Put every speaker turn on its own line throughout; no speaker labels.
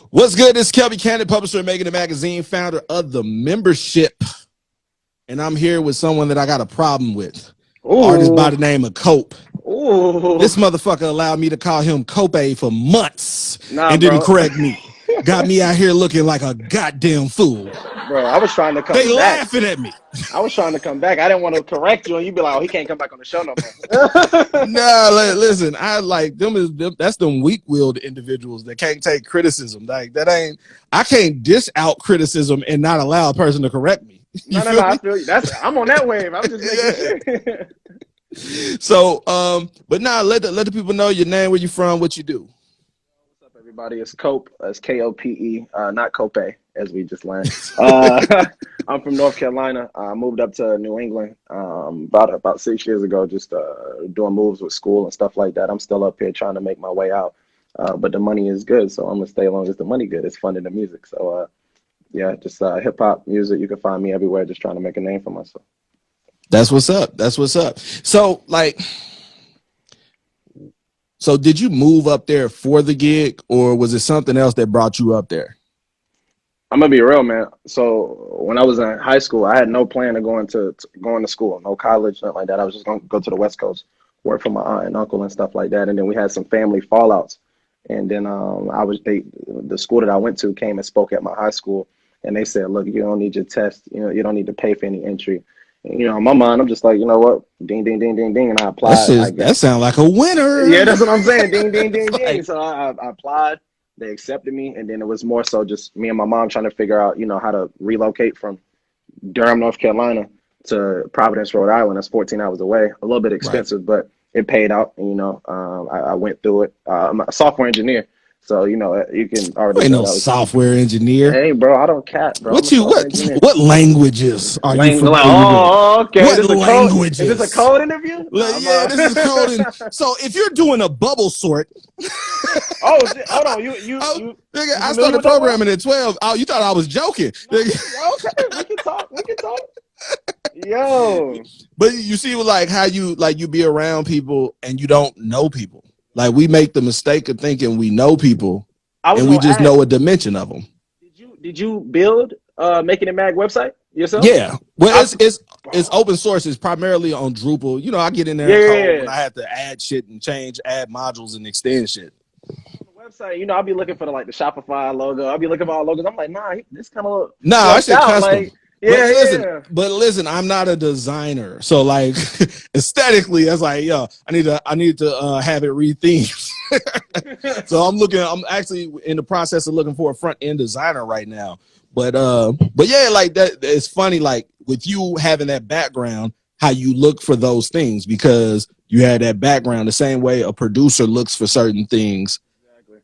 What's good? This is Kelby Candid, publisher of Making It Magazine, founder of the membership. And I'm here with someone that I got a problem with.
Ooh.
Artist by the name of Kope.
Ooh.
This motherfucker allowed me to call him Kope for months and didn't
bro.
correct me. Got me out here looking like a goddamn fool.
Bro, I was trying to come
They
back.
laughing at me.
I was trying to come back. I didn't want to correct you, and you'd be like, "Oh, he can't come back on the show no more."
Nah, listen, I like them. That's them weak-willed individuals that can't take criticism. Like that ain't. I can't dish out criticism and not allow a person to correct me.
No, I feel you. I'm on that wave. I'm just making sure.
So, but now let the people know your name, where you from, what you do.
What's up, everybody? It's Kope. It's Kope, not Kope, as we just learned. I'm from North Carolina. I moved up to New England about 6 years ago, just doing moves with school and stuff like that. I'm still up here trying to make my way out, but the money is good, so I'm gonna stay as long as the money good. It's funding the music, so yeah, just hip hop music. You can find me everywhere, just trying to make a name for myself.
That's what's up. That's what's up. So, so did you move up there for the gig, or was it something else that brought you up there?
I'm gonna be real, man. So when I was in high school, I had no plan of going to school, no college, nothing like that. I was just gonna go to the West Coast, work for my aunt and uncle and stuff like that. And then we had some family fallouts. And then the school that I went to came and spoke at my high school, and they said, "Look, you don't need your test. You don't need to pay for any entry." And, in my mind, I'm just like, you know what? Ding, ding, ding, ding, ding, and I applied.
That sounds like a winner.
Yeah, that's what I'm saying. Ding, ding, ding, ding. So I applied. They accepted me, and then it was more so just me and my mom trying to figure out, how to relocate from Durham, North Carolina to Providence, Rhode Island. That's 14 hours away. A little bit expensive, but it paid out. And, I went through it. I'm a software engineer, so you can already.
Ain't no software engineer.
Hey, bro, I don't cat, bro.
What languages are you familiar with?
Oh, okay.
What languages?
Is this a code interview?
Yeah, this is coding. So if you're doing a bubble sort.
Oh, shit. Hold on.
Nigga, I started programming at 12. Oh, you thought I was joking?
Okay, we can talk. Yo,
but you see, like how you be around people and you don't know people. Like we make the mistake of thinking we know people, and we just know a dimension of them.
Did you build Making It Mag website yourself?
Yeah, well, it's open source. It's primarily on Drupal. I get in there and code when I have to add shit and add modules and extend shit.
Website, I'll be looking for the Shopify logo. I'll be looking for all logos. I'm like, nah, this kind of
I should custom.
Like,
but listen, I'm not a designer, so like aesthetically, that's like, yo, I need to have it rethemed. So I'm actually in the process of looking for a front end designer right now. But yeah, like that, it's funny, like with you having that background, how you look for those things because you had that background the same way a producer looks for certain things.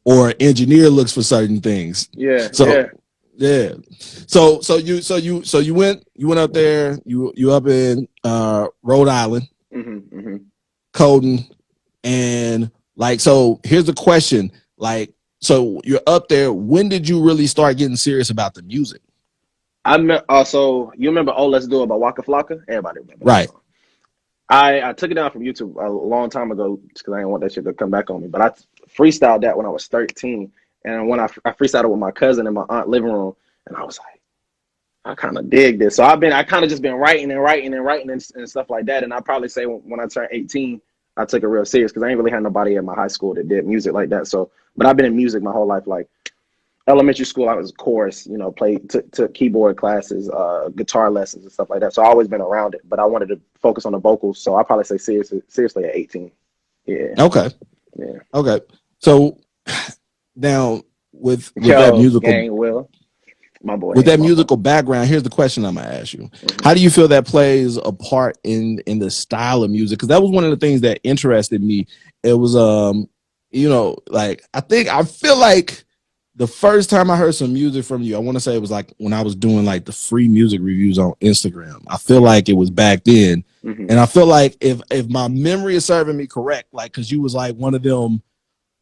Or an engineer looks for certain things.
Yeah.
Yeah. So you went up there. You up in Rhode Island, coding, and so. Here's the question: so you're up there. When did you really start getting serious about the music?
So you remember "Oh Let's Do It" by Waka Flocka? Everybody remember,
right?
I took it down from YouTube a long time ago because I didn't want that shit to come back on me. But I freestyled that when I was 13, and when I freestyled it with my cousin in my aunt's living room, and I was like, I kind of dig this. So I kind of just been writing and stuff like that. And I probably say when I turned 18, I took it real serious because I ain't really had nobody at my high school that did music like that. So, but I've been in music my whole life. Like elementary school, I was chorus, took keyboard classes, guitar lessons and stuff like that. So I always been around it, but I wanted to focus on the vocals. So I probably say seriously at 18. Yeah.
Okay.
Yeah.
Okay. So now with that musical,
my boy,
with that musical background, here's the question I'm gonna ask you: How do you feel that plays a part in the style of music? Because that was one of the things that interested me. It was I feel like the first time I heard some music from you, I want to say it was like when I was doing like the free music reviews on Instagram. I feel like it was back then. And I feel like if my memory is serving me correct, like, cause you was like one of them,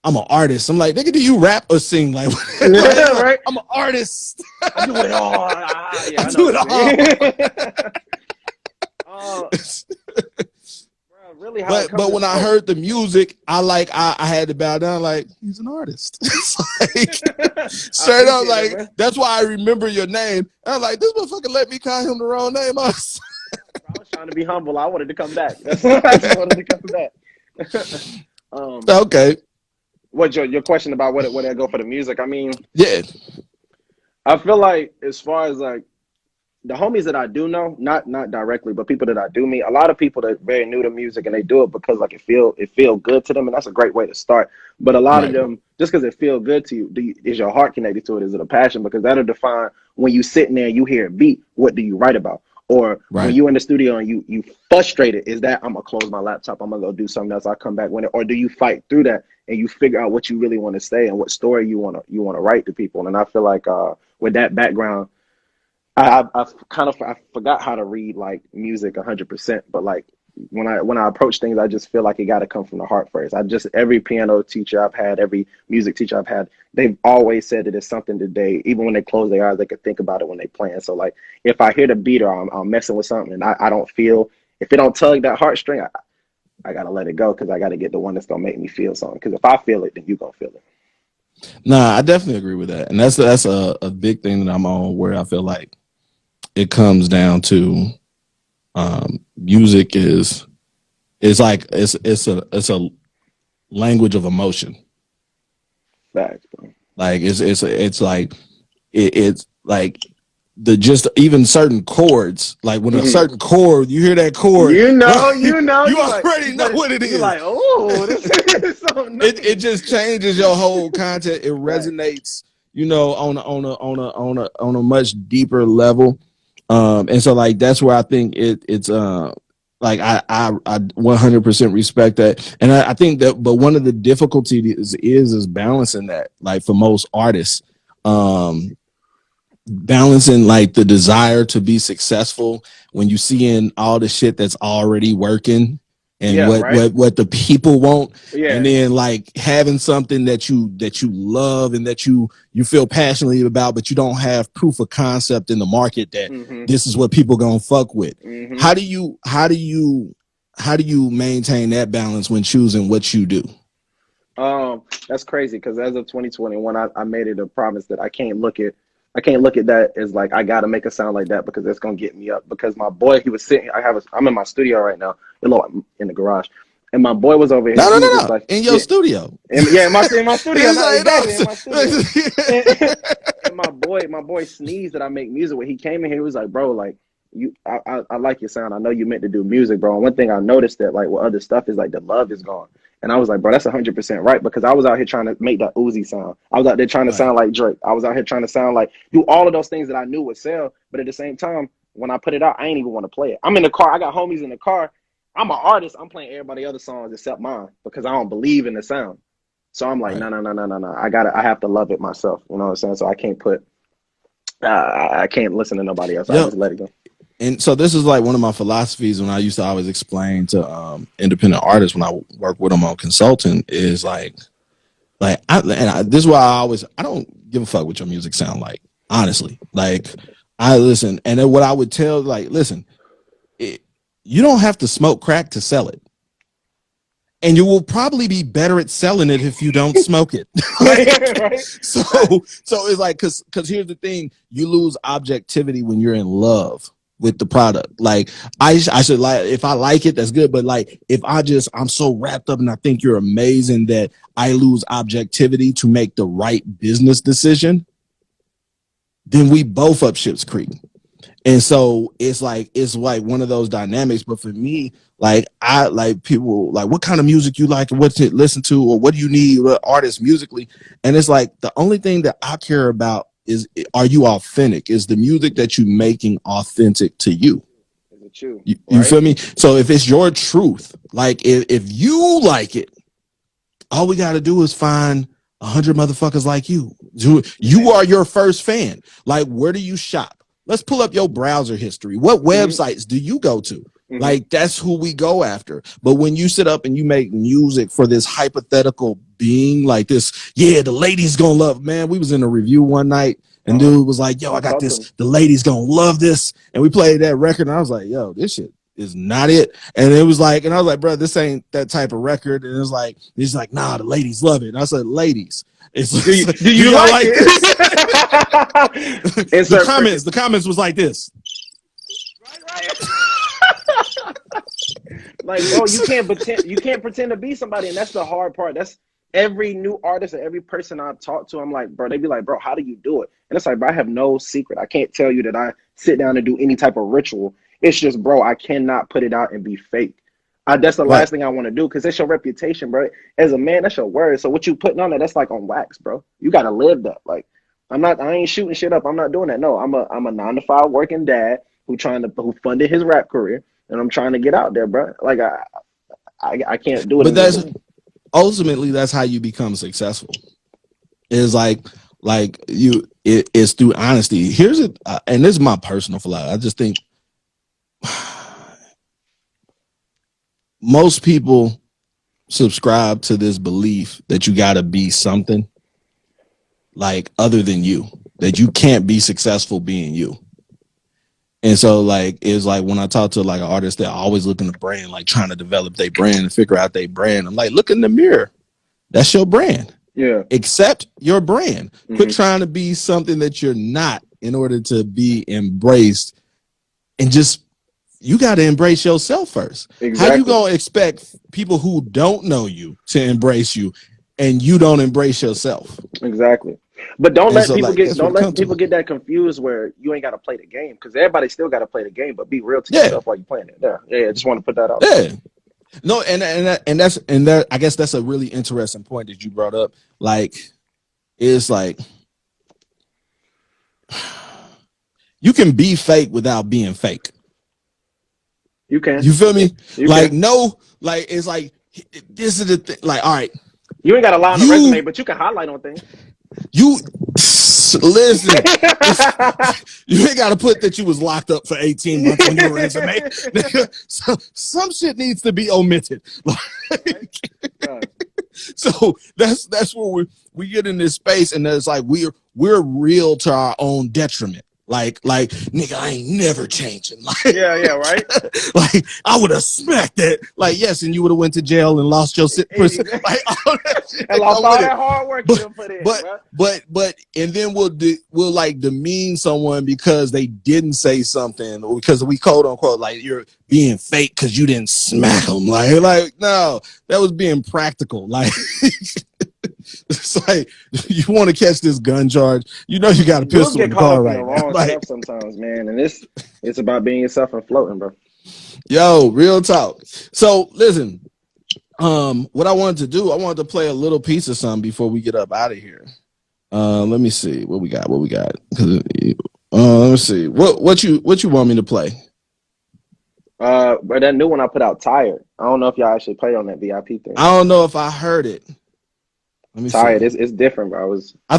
I'm an artist. I'm like, nigga, do you rap or sing? Like,
right?
I'm an artist.
I do it all.
I do it all.
Really,
but when I heard the music, I had to bow down. Like, he's an artist. It's like,
I
Straight up,
appreciate it,
like
man.
that's why I remember your name. I was like, this motherfucker let me call him the wrong name.
I was trying to be humble. I wanted to come back. That's why I just wanted to come back. um,
Okay.
what your question about what I go for the music? I mean,
Yeah.
I feel like as far as like the homies that I do know, not directly, but people that I do meet, a lot of people that are very new to music and they do it because like it feel good to them, and that's a great way to start. But a lot of
Right.
them, just because it feel good to you, is your heart connected to it? Is it a passion? Because that'll define when you sitting there and you hear a beat, what do you write about? Or when
Right.
you in the studio and you frustrated, is that I'm gonna close my laptop, I'm gonna go do something else, I'll come back when it, or do you fight through that and you figure out what you really want to say and what story you wanna write to people? And I feel like with that background, I forgot how to read like music 100%, but like when I approach things, I just feel like it got to come from the heart first. I just every piano teacher I've had, every music teacher I've had, they've always said that it's something that they, even when they close their eyes, they could think about it when they playing. So like if I hear the beat or I'm messing with something and I don't feel, if it don't tug that heartstring, I gotta let it go because I gotta get the one that's gonna make me feel something. Because if I feel it, then you gonna feel it.
Nah, I definitely agree with that. And that's a big thing that I'm on where I feel like it comes down to music is like it's a language of emotion.
Facts, bro.
Like it's like it's like the just even certain chords, like when a
Hmm.
certain chord, you hear that chord, you
You like
already know what it
you
is.
like, oh, this is so
It
nice.
just changes your whole content. It
Facts.
resonates, on a much deeper level. And so like that's where I think it's like I 100% respect that, and I think that, but one of the difficulties is balancing that, like for most artists, um, balancing like the desire to be successful when you seeing all the shit that's already working and
Yeah, right.
what the people want, and
Yeah.
then like having something that you love and that you feel passionately about, but you don't have proof of concept in the market that
Hmm.
this is what people gonna fuck with.
Hmm.
How do you maintain that balance when choosing what you do?
That's crazy because as of 2021, I made it a promise that I can't look at that as like I gotta make a sound like that because that's gonna get me up. Because my boy, he was sitting. I'm in my studio right now, in the garage, and my boy was over here.
No, no,
He
no,
was just
no.
like,
In your
yeah,
studio.
yeah, in my studio,
It's
not exactly in my studio.
like,
And,
no.
and my boy sneezed that I make music with. He came in here, he was like, bro, like I like your sound. I know you meant to do music, bro. And one thing I noticed that like with other stuff is like the love is gone. And I was like, bro, that's 100% right because I was out here trying to make that Uzi sound. I was out there trying to
Right.
sound like Drake. I was out here trying to sound like do all of those things that I knew would sell. But at the same time, when I put it out, I ain't even want to play it. I'm in the car. I got homies in the car. I'm an artist. I'm playing everybody other songs except mine because I don't believe in the sound. So I'm like,
Right.
no, no, no, no, no, no. I have to love it myself. You know what I'm saying? So I can't listen to nobody else. I
Yep.
just let it go.
And so this is like one of my philosophies when I used to always explain to independent artists when I work with them on consulting is this is why I don't give a fuck what your music sound like. Honestly, like I listen, and then what I would tell, like, listen, it, you don't have to smoke crack to sell it, and you will probably be better at selling it if you don't smoke it.
Right, right.
so
Right.
so it's like because here's the thing, you lose objectivity when you're in love with the product. Like I should, like, if I like it, that's good, but like if I'm so wrapped up and I think you're amazing that I lose objectivity to make the right business decision, then we both up ship's creek. And so it's like one of those dynamics. But for me, like I like people like what kind of music you like and what to listen to, or what do you need, what artists musically. And it's like the only thing that I care about is, are you authentic? Is the music that you're making authentic to you?
Is it you?
You
Right?
feel me? So if it's your truth, like if you like it, all we got to do is find 100 motherfuckers like you. You
Man.
are your first fan. Like, where do you shop? Let's pull up your browser history. What
Hmm.
websites do you go to?
Hmm.
Like, that's who we go after. But when you sit up and you make music for this hypothetical being like this, yeah, the ladies gonna love, man. We was in a review one night and
Uh-huh.
dude was like, yo, I got
Talk to me.
this, the ladies gonna love this. And we played that record and I was like, yo, this shit. is not it. And it was like, and I was like, bro, this ain't that type of record. And it was like, he's like, nah, the ladies love it. And I said, ladies,
do you
y'all
like
this?
it?
The comments was like this.
Right. Like, bro, you can't pretend to be somebody, and that's the hard part. That's every new artist and every person I've talked to. I'm like, bro, they be like, bro, how do you do it? And it's like, bro, I have no secret. I can't tell you that I sit down and do any type of ritual. It's just, bro, I cannot put it out and be fake. That's the last thing I want to do, because it's your reputation, bro. As a man, that's your word. So what you putting on there, that's like on wax, bro. You gotta live that. Like, I ain't shooting shit up. I'm not doing that. No, I'm a 9-to-5 working dad who funded his rap career, and I'm trying to get out there, bro. Like I can't do it.
But that's ultimately that's how you become successful. Is like it's through honesty. Here's it, and this is my personal philosophy. I just think most people subscribe to this belief that you got to be something like other than you, that you can't be successful being you. And so like it's like when I talk to like an artist, they're always looking to brand, like trying to develop their brand and figure out their brand. I'm like, look in the mirror. That's your brand.
Yeah.
Accept your brand. Quit trying to be something that you're not in order to be embraced. And just, you got to embrace yourself first. Exactly. How you going to expect people who don't know you to embrace you and you don't embrace yourself?
Exactly. But don't let people get that confused where you ain't got to play the game, because everybody still got to play the game, but be real to yourself while you're playing it. Yeah. I just want to put that out.
Yeah. No, and that I guess that's a really interesting point that you brought up. Like, it's like you can be fake without being fake.
You can.
You feel me? No, like it's like this is the thing. Like, all right,
you ain't got to lie on the resume, but you can highlight on things.
You listen. You ain't got to put that you was locked up for 18 months on your resume. Some shit needs to be omitted. So that's where we get in this space, and it's like we're real to our own detriment. Like nigga, I ain't never changing. Like,
yeah, right.
Like, I would have smacked that. Like, yes, and you would have went to jail and lost your like all that shit.
And lost all that hard work you put in.
But and then we'll like demean someone because they didn't say something, or because we quote unquote like you're being fake because you didn't smack them. Like no, that was being practical. Like. It's like, you want to catch this gun charge, you know you got a pistol in the car right now.
Wrong stuff sometimes, man, and it's about being yourself and floating, bro.
Yo, real talk. So listen, what I wanted to do, I wanted to play a little piece of something before we get up out of here. Let me see what we got. Let me see what you want me to play.
But that new one I put out, Tired. I don't know if y'all actually played on that VIP thing.
I don't know if I heard it. Let me
Tired. It's different, bro.
I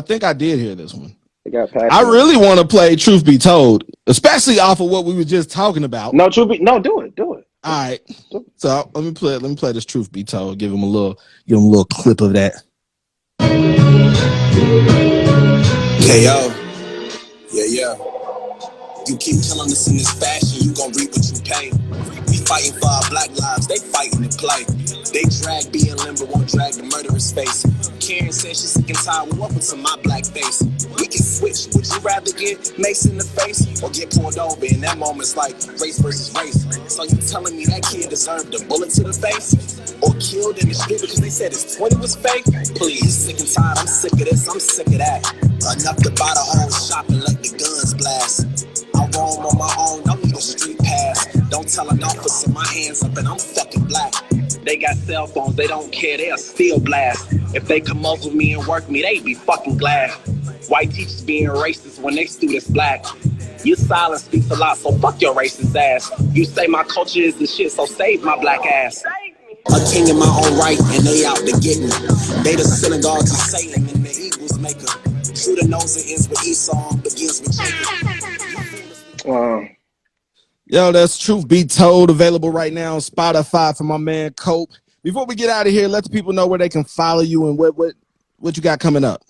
think I did hear this one.
I
really want to play Truth Be Told, especially off of what we were just talking about.
No, do it.
All right. So let me play this Truth Be Told. Give him a little clip of that.
KO. Yeah. You keep killing us in this fashion, you gon' reap what you pay. We fighting for our black lives, they fighting to play. They drag being limber, won't drag the murderer's face. Karen says she's sick and tired, well, welcome to my black face. We can switch, would you rather get mace in the face or get pulled over? In that moment's like race versus race. So you telling me that kid deserved a bullet to the face? Or killed in the street because they said his 20 was fake? Please, sick and tired, I'm sick of this, I'm sick of that. Enough to buy the whole shop and let the guns blast. I roam on my own, don't need a street pass. Don't tell an officer my hands up and I'm fucking black. They got cell phones, they don't care, they'll still blast. If they come up with me and work me, they be fucking glad. White teachers being racist when they students black. Your silence speaks a lot, so fuck your racist ass. You say my culture is the shit, so save my black ass. A king in my own right, and they out to get me. They the synagogue to Satan and the Eagles maker. True the nose it ends with Esau, begins with Jacob.
Wow.
Yo, that's Truth Be Told, available right now on Spotify for my man Kope. Before we get out of here, let the people know where they can follow you and what you got coming up.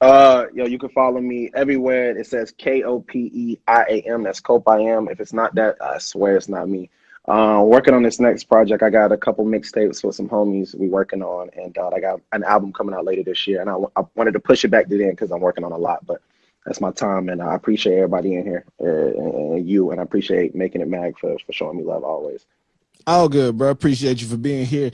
Yo, you can follow me everywhere. It says KOPEIAM. That's Cope I am. If it's not that, I swear it's not me. Working on this next project. I got a couple mixtapes with some homies we working on, and I got an album coming out later this year. And I wanted to push it back to then because I'm working on a lot, but that's my time. And I appreciate everybody in here, and you, and I appreciate Making It Mag for showing me love always.
All good, bro. Appreciate you for being here.